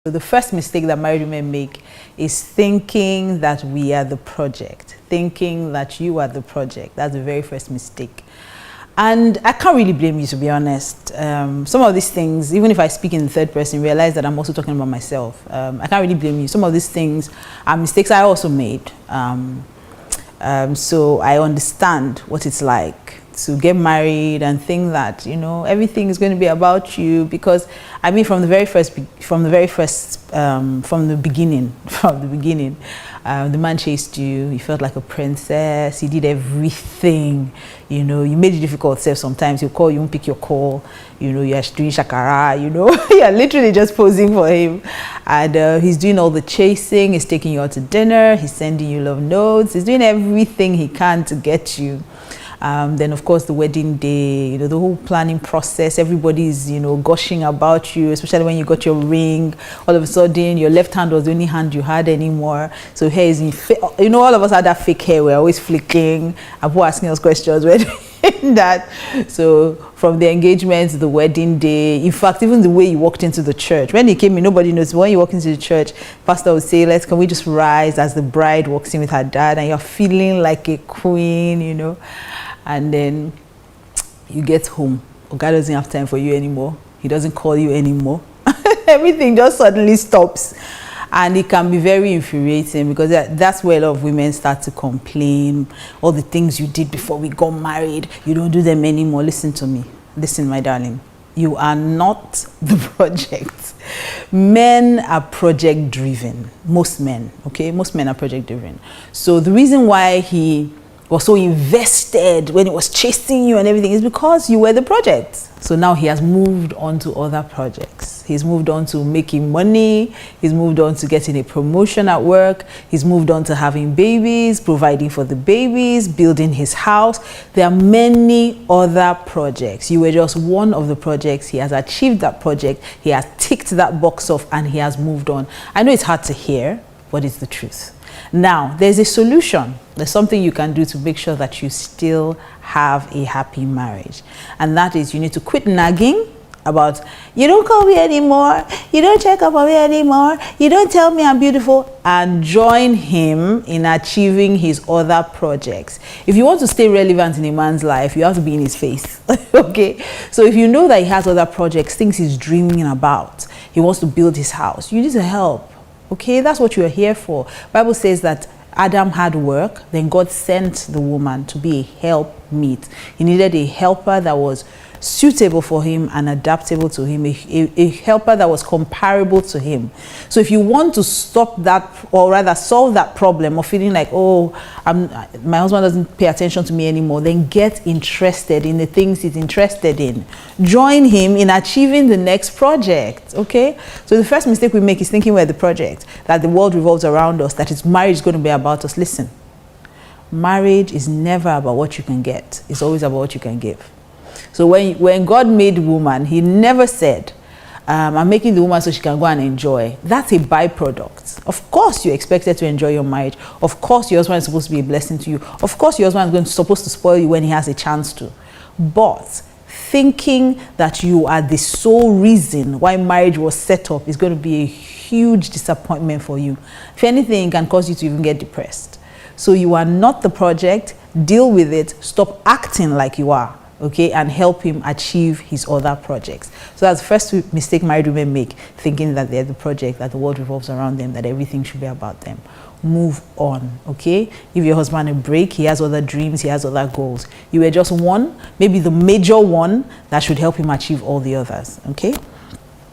The first mistake that married women make is thinking that we are the project, thinking that you are the project. That's the very first mistake. And I can't really blame you, to be honest. Some of these things, even if I speak in the third person, realize that I'm also talking about myself. I can't really blame you. Some of these things are mistakes I also made. So I understand what it's like to get married and think that, you know, everything is going to be about you, because I mean from the beginning, the man chased you, you felt like a princess, he did everything, you know, you made it difficult sometimes. He'll call you, won't pick your call, you know, you're doing shakara, you know, you're literally just posing for him, and he's doing all the chasing, he's taking you out to dinner, he's sending you love notes, he's doing everything he can to get you. Then of course the wedding day, you know, the whole planning process, everybody's, you know, gushing about you, especially when you got your ring. All of a sudden your left hand was the only hand you had anymore, so hair is in, you know, all of us had that fake hair, we're always flicking and people asking us questions, we're doing that. So from the engagement to the wedding day, in fact, even the way you walked into the church, when he came in, nobody knows. When you walk into the church, pastor would say, can we just rise, as the bride walks in with her dad, and you're feeling like a queen, you know. And then you get home, God doesn't have time for you anymore, he doesn't call you anymore. Everything just suddenly stops, and it can be very infuriating, because that's where a lot of women start to complain. All the things you did before we got married, you don't do them anymore. Listen to me, listen, my darling, you are not the project. Men are project driven, most men, okay? Most men are project driven. So the reason why he was so invested when he was chasing you and everything is because you were the project. So now he has moved on to other projects. He's moved on to making money, he's moved on to getting a promotion at work, he's moved on to having babies, providing for the babies, building his house. There are many other projects. You were just one of the projects. He has achieved that project, he has ticked that box off, and he has moved on. I know it's hard to hear, but it's the truth. Now, there's a solution. There's something you can do to make sure that you still have a happy marriage. And that is, you need to quit nagging about, you don't call me anymore, you don't check up on me anymore, you don't tell me I'm beautiful, and join him in achieving his other projects. If you want to stay relevant in a man's life, you have to be in his face. Okay? So if you know that he has other projects, things he's dreaming about, he wants to build his house, you need to help. Okay, that's what you're here for. Bible says that Adam had work, then God sent the woman to be a helpmeet. He needed a helper that was suitable for him and adaptable to him, a helper that was comparable to him. So if you want to stop that, or rather solve that problem of feeling like, oh, my husband doesn't pay attention to me anymore, then get interested in the things he's interested in. Join him in achieving the next project, okay? So the first mistake we make is thinking we're the project, that the world revolves around us, that marriage is going to be about us. Listen, marriage is never about what you can get. It's always about what you can give. So when God made woman, he never said, I'm making the woman so she can go and enjoy. That's a byproduct. Of course, you're expected to enjoy your marriage. Of course, your husband is supposed to be a blessing to you. Of course, your husband is supposed to spoil you when he has a chance to. But thinking that you are the sole reason why marriage was set up is going to be a huge disappointment for you. If anything, it can cause you to even get depressed. So you are not the project. Deal with it. Stop acting like you are. Okay, and help him achieve his other projects. So that's the first mistake married women make, thinking that they're the project, that the world revolves around them, that everything should be about them. Move on, okay? Give your husband a break. He has other dreams, he has other goals. You were just one, maybe the major one, that should help him achieve all the others, okay?